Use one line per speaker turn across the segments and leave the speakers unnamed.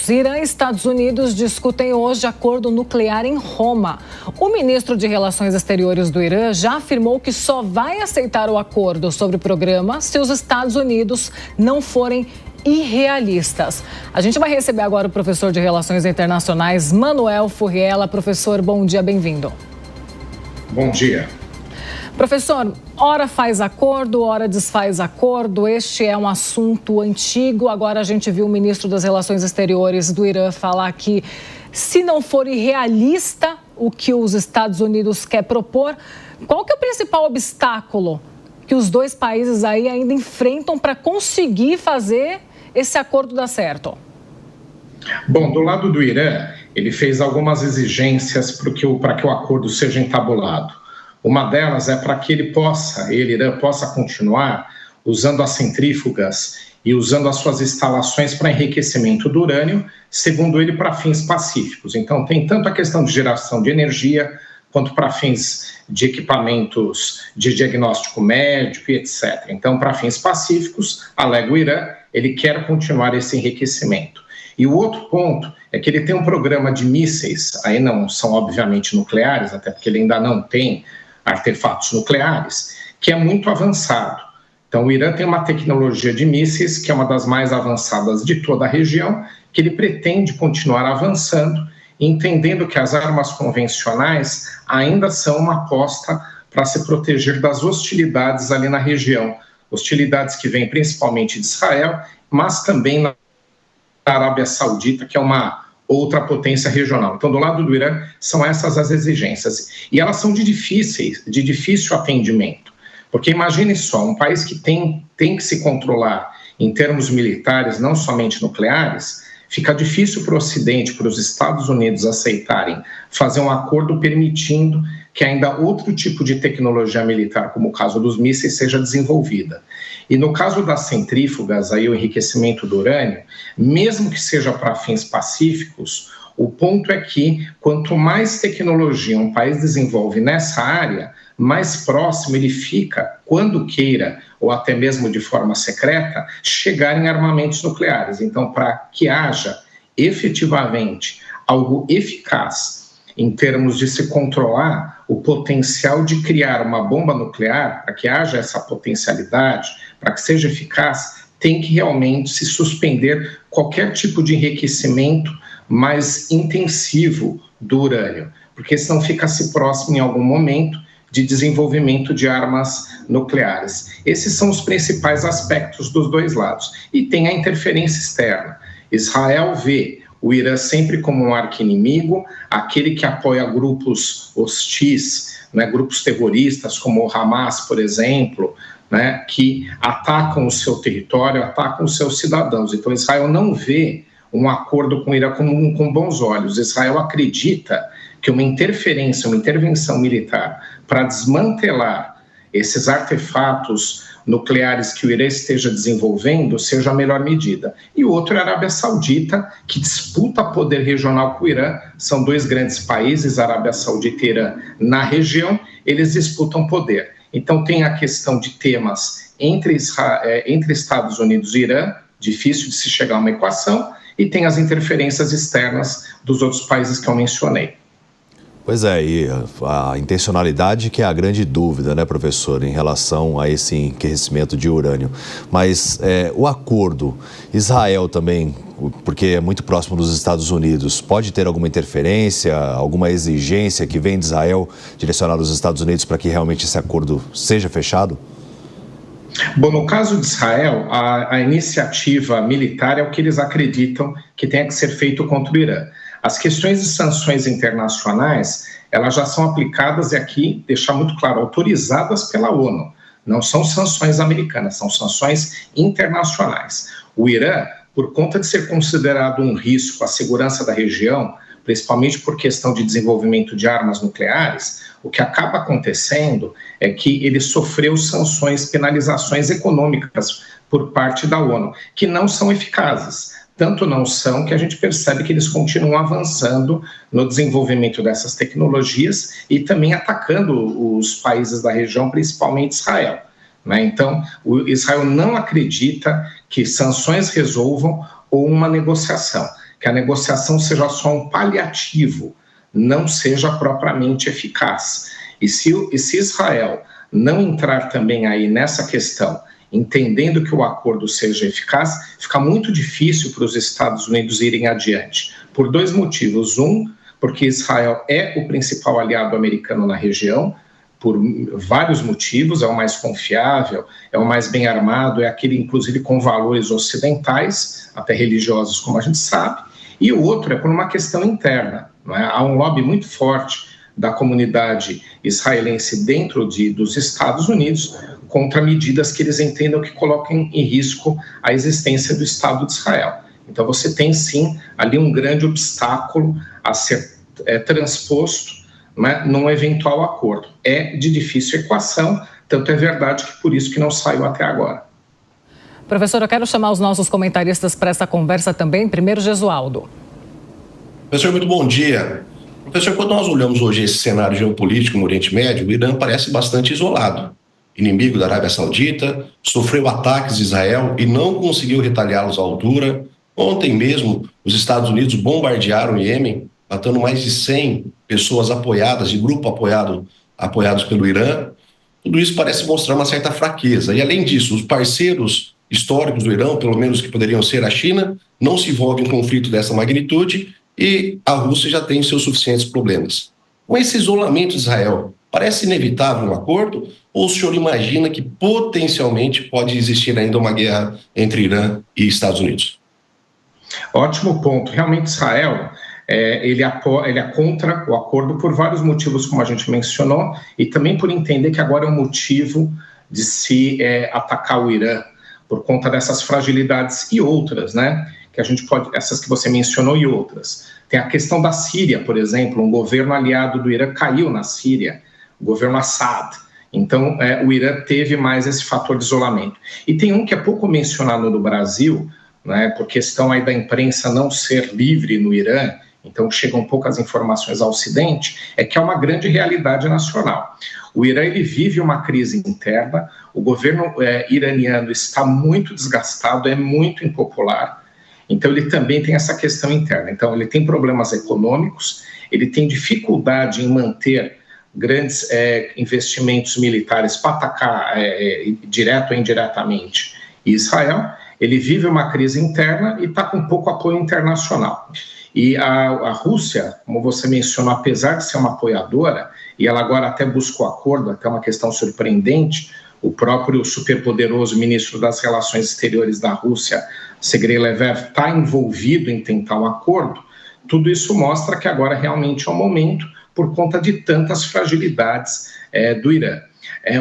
Unidos. Irã e Estados Unidos discutem hoje acordo nuclear em Roma. O ministro de Relações Exteriores do Irã já afirmou que só vai aceitar o acordo sobre o programa se os Estados Unidos não forem irrealistas. A gente vai receber agora o professor de Relações Internacionais, Manuel Furriela. Professor, bom dia, bem-vindo.
Bom dia.
Professor, ora faz acordo, ora desfaz acordo. Este é um assunto antigo. Agora a gente viu o ministro das Relações Exteriores do Irã falar que, se não for irrealista o que os Estados Unidos quer propor, qual que é o principal obstáculo que os dois países aí ainda enfrentam para conseguir fazer esse acordo dar certo?
Bom, do lado do Irã, ele fez algumas exigências para que o acordo seja entabulado. Uma delas é para que Irã possa continuar usando as centrífugas e usando as suas instalações para enriquecimento do urânio, segundo ele, para fins pacíficos. Então, tem tanto a questão de geração de energia, quanto para fins de equipamentos de diagnóstico médico e etc. Então, para fins pacíficos, alega o Irã, ele quer continuar esse enriquecimento. E o outro ponto é que ele tem um programa de mísseis, aí não são obviamente nucleares, até porque ele ainda não tem artefatos nucleares, que é muito avançado. Então, o Irã tem uma tecnologia de mísseis que é uma das mais avançadas de toda a região, que ele pretende continuar avançando, entendendo que as armas convencionais ainda são uma aposta para se proteger das hostilidades ali na região, hostilidades que vêm principalmente de Israel, mas também na Arábia Saudita, que é uma outra potência regional. Então, do lado do Irã, são essas as exigências. E elas são de difícil atendimento. Porque imagine só, um país que tem que se controlar em termos militares, não somente nucleares, fica difícil para o Ocidente, para os Estados Unidos aceitarem fazer um acordo permitindo que ainda outro tipo de tecnologia militar, como o caso dos mísseis, seja desenvolvida. E no caso das centrífugas, aí o enriquecimento do urânio, mesmo que seja para fins pacíficos, o ponto é que quanto mais tecnologia um país desenvolve nessa área, mais próximo ele fica, quando queira, ou até mesmo de forma secreta, chegar em armamentos nucleares. Então, para que haja efetivamente algo eficaz em termos de se controlar o potencial de criar uma bomba nuclear, para que haja essa potencialidade, para que seja eficaz, tem que realmente se suspender qualquer tipo de enriquecimento mais intensivo do urânio, porque senão fica-se próximo em algum momento de desenvolvimento de armas nucleares. Esses são os principais aspectos dos dois lados. E tem a interferência externa. Israel vê o Irã sempre como um arqui-inimigo, aquele que apoia grupos hostis, né, grupos terroristas como o Hamas, por exemplo, né, que atacam o seu território, atacam os seus cidadãos. Então, Israel não vê um acordo com o Irã com bons olhos. Israel acredita que uma interferência, uma intervenção militar para desmantelar esses artefatos nucleares que o Irã esteja desenvolvendo seja a melhor medida. E o outro é a Arábia Saudita, que disputa poder regional com o Irã. São dois grandes países, a Arábia Saudita e Irã, na região, eles disputam poder. Então tem a questão de temas entre Estados Unidos e Irã, difícil de se chegar a uma equação, e tem as interferências externas dos outros países que eu mencionei.
Pois é, e a intencionalidade que é a grande dúvida, né, professor, em relação a esse enriquecimento de urânio. Mas o acordo, Israel também, porque é muito próximo dos Estados Unidos, pode ter alguma interferência, alguma exigência que vem de Israel direcionada aos Estados Unidos para que realmente esse acordo seja fechado?
Bom, no caso de Israel, a iniciativa militar é o que eles acreditam que tenha que ser feito contra o Irã. As questões de sanções internacionais, elas já são aplicadas, e aqui deixar muito claro, autorizadas pela ONU. Não são sanções americanas, são sanções internacionais. O Irã, por conta de ser considerado um risco à segurança da região, principalmente por questão de desenvolvimento de armas nucleares, o que acaba acontecendo é que ele sofreu sanções, penalizações econômicas por parte da ONU, que não são eficazes. Tanto não são que a gente percebe que eles continuam avançando no desenvolvimento dessas tecnologias e também atacando os países da região, principalmente Israel. Né? Então, o Israel não acredita que sanções resolvam ou uma negociação. que a negociação seja só um paliativo, não seja propriamente eficaz. E se Israel não entrar também aí nessa questão, entendendo que o acordo seja eficaz, fica muito difícil para os Estados Unidos irem adiante, por dois motivos. Um, porque Israel é o principal aliado americano na região, por vários motivos, é o mais confiável, é o mais bem armado, é aquele, inclusive, com valores ocidentais, até religiosos, como a gente sabe, e o outro é por uma questão interna, não é? Há um lobby muito forte da comunidade israelense dentro dos Estados Unidos contra medidas que eles entendam que colocam em risco a existência do Estado de Israel. Então você tem sim ali um grande obstáculo a ser transposto, né, num eventual acordo. É de difícil equação, tanto é verdade que por isso que não saiu até agora.
Professor, eu quero chamar os nossos comentaristas para essa conversa também. Primeiro, Gesualdo.
Professor, muito bom dia. Professor, quando nós olhamos hoje esse cenário geopolítico no Oriente Médio, o Irã parece bastante isolado. Inimigo da Arábia Saudita, sofreu ataques de Israel e não conseguiu retaliá-los à altura. Ontem mesmo, os Estados Unidos bombardearam o Iêmen, matando mais de 100 pessoas apoiadas, de grupo apoiados pelo Irã. Tudo isso parece mostrar uma certa fraqueza. E, além disso, os parceiros históricos do Irã, pelo menos que poderiam ser a China, não se envolvem em conflito dessa magnitude e a Rússia já tem seus suficientes problemas. Com esse isolamento de Israel, parece inevitável um acordo ou o senhor imagina que potencialmente pode existir ainda uma guerra entre Irã e Estados Unidos?
Ótimo ponto. Realmente Israel, ele é contra o acordo por vários motivos, como a gente mencionou, e também por entender que agora é um motivo de se atacar o Irã, por conta dessas fragilidades e outras, né? Que a gente pode, essas que você mencionou e outras. Tem a questão da Síria, por exemplo, um governo aliado do Irã caiu na Síria, o governo Assad. Então, o Irã teve mais esse fator de isolamento. E tem um que é pouco mencionado no Brasil, né, por questão aí da imprensa não ser livre no Irã, então chegam poucas informações ao Ocidente, é que é uma grande realidade nacional. O Irã ele vive uma crise interna, o governo iraniano está muito desgastado, é muito impopular, então ele também tem essa questão interna. Então ele tem problemas econômicos, ele tem dificuldade em manter grandes investimentos militares para atacar direto ou indiretamente Israel. Ele vive uma crise interna e está com pouco apoio internacional. E a Rússia, como você mencionou, apesar de ser uma apoiadora, e ela agora até buscou acordo, até uma questão surpreendente, o próprio superpoderoso ministro das Relações Exteriores da Rússia, Sergei Lavrov, está envolvido em tentar um acordo. Tudo isso mostra que agora realmente é um momento por conta de tantas fragilidades do Irã.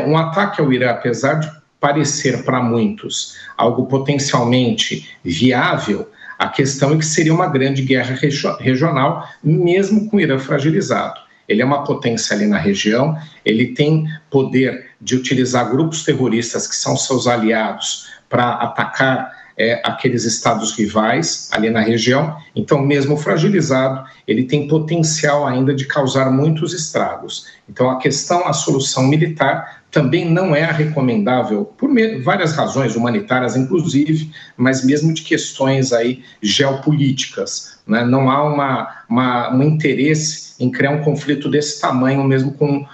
Um ataque ao Irã, apesar de parecer para muitos algo potencialmente viável, a questão é que seria uma grande guerra regional, mesmo com o Irã fragilizado. Ele é uma potência ali na região, ele tem poder de utilizar grupos terroristas que são seus aliados para atacar aqueles estados rivais ali na região. Então, mesmo fragilizado, ele tem potencial ainda de causar muitos estragos. Então, a solução militar também não é a recomendável, por várias razões, humanitárias inclusive, mas mesmo de questões aí geopolíticas, né? Não há um interesse em criar um conflito desse tamanho, mesmo com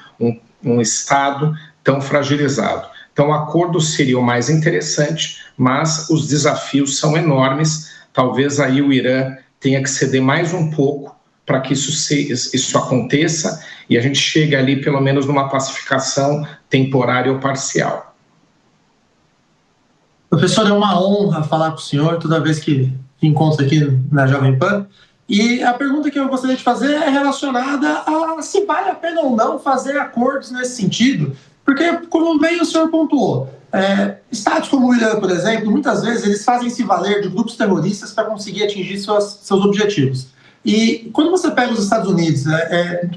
um Estado tão fragilizado. Então, o acordo seria o mais interessante, mas os desafios são enormes. Talvez aí o Irã tenha que ceder mais um pouco para que isso aconteça e a gente chegue ali pelo menos numa pacificação temporária ou parcial.
Professor, é uma honra falar com o senhor toda vez que encontro aqui na Jovem Pan. E a pergunta que eu gostaria de fazer é relacionada a se vale a pena ou não fazer acordos nesse sentido. Porque, como bem o senhor pontuou, estados como o Irã, por exemplo, muitas vezes eles fazem se valer de grupos terroristas para conseguir atingir seus objetivos. E quando você pega os Estados Unidos,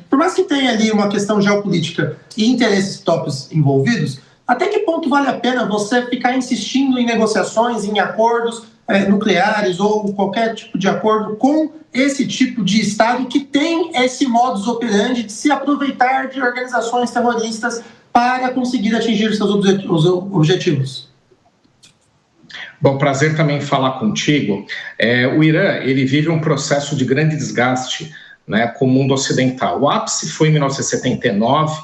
por mais que tenha ali uma questão geopolítica e interesses próprios envolvidos, até que ponto vale a pena você ficar insistindo em negociações, em acordos nucleares ou qualquer tipo de acordo com esse tipo de Estado que tem esse modus operandi de se aproveitar de organizações terroristas para conseguir atingir seus objetivos?
Bom, prazer também em falar contigo. O Irã, ele vive um processo de grande desgaste, né, com o mundo ocidental. O ápice foi em 1979,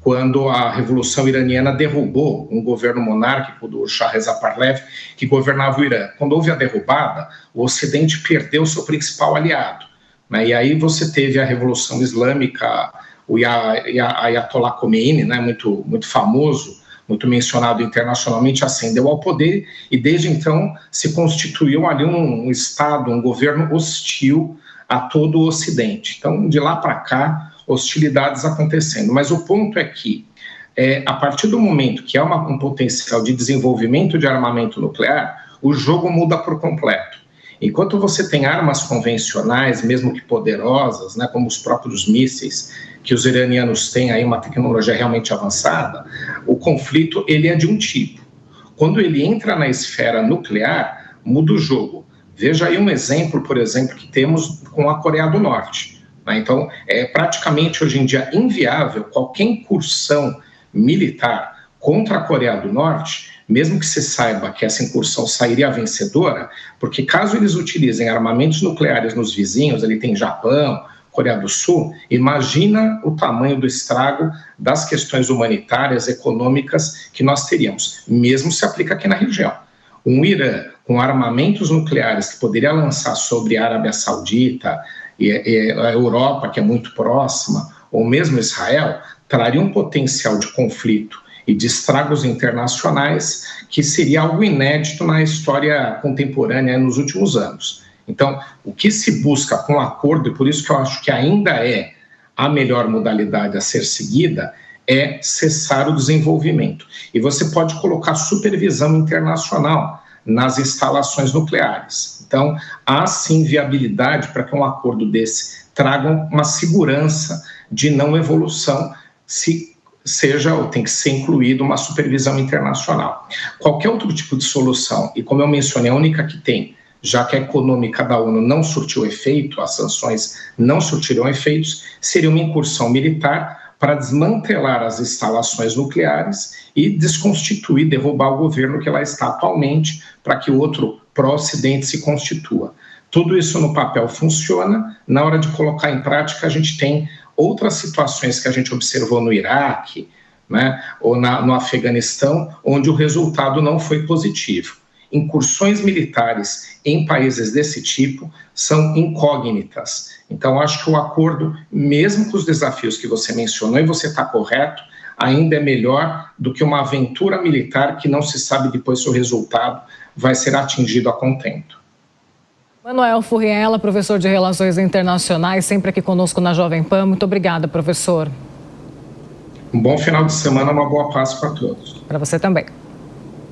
quando a Revolução Iraniana derrubou um governo monárquico do Shah Reza Pahlavi, que governava o Irã. Quando houve a derrubada, o Ocidente perdeu seu principal aliado, né, e aí você teve a Revolução Islâmica, o Ayatollah Khomeini, né, muito famoso, muito mencionado internacionalmente, ascendeu ao poder e desde então se constituiu ali um Estado, um governo hostil a todo o Ocidente. Então, de lá para cá, hostilidades acontecendo. Mas o ponto é que, a partir do momento que há um potencial de desenvolvimento de armamento nuclear, o jogo muda por completo. Enquanto você tem armas convencionais, mesmo que poderosas, né, como os próprios mísseis, que os iranianos têm aí uma tecnologia realmente avançada, o conflito ele é de um tipo. Quando ele entra na esfera nuclear, muda o jogo. Veja aí um exemplo, por exemplo, que temos com a Coreia do Norte, né? Então, é praticamente hoje em dia inviável qualquer incursão militar contra a Coreia do Norte, mesmo que se saiba que essa incursão sairia vencedora, porque caso eles utilizem armamentos nucleares nos vizinhos, ali tem Japão, Coreia do Sul, imagina o tamanho do estrago das questões humanitárias, econômicas que nós teríamos, mesmo se aplica aqui na região. Um Irã com armamentos nucleares que poderia lançar sobre a Arábia Saudita e a Europa, que é muito próxima, ou mesmo Israel, traria um potencial de conflito e de estragos internacionais que seria algo inédito na história contemporânea nos últimos anos. Então, o que se busca com o acordo, e por isso que eu acho que ainda é a melhor modalidade a ser seguida, é cessar o desenvolvimento. E você pode colocar supervisão internacional nas instalações nucleares. Então, há sim viabilidade para que um acordo desse traga uma segurança de não evolução, se seja ou tem que ser incluído uma supervisão internacional. Qualquer outro tipo de solução, e como eu mencionei, a única que tem, já que a econômica da ONU não surtiu efeito, as sanções não surtirão efeitos, seria uma incursão militar para desmantelar as instalações nucleares e desconstituir, derrubar o governo que lá está atualmente, para que o outro pró-Ocidente se constitua. Tudo isso no papel funciona, na hora de colocar em prática a gente tem outras situações que a gente observou no Iraque, né, ou no Afeganistão, onde o resultado não foi positivo. Incursões militares em países desse tipo são incógnitas. Então, acho que o acordo, mesmo com os desafios que você mencionou, e você está correto, ainda é melhor do que uma aventura militar que não se sabe depois se o resultado vai ser atingido a contento.
Manuel Furriela, professor de Relações Internacionais, sempre aqui conosco na Jovem Pan. Muito obrigada, professor.
Um bom final de semana, uma boa Páscoa para todos.
Para você também.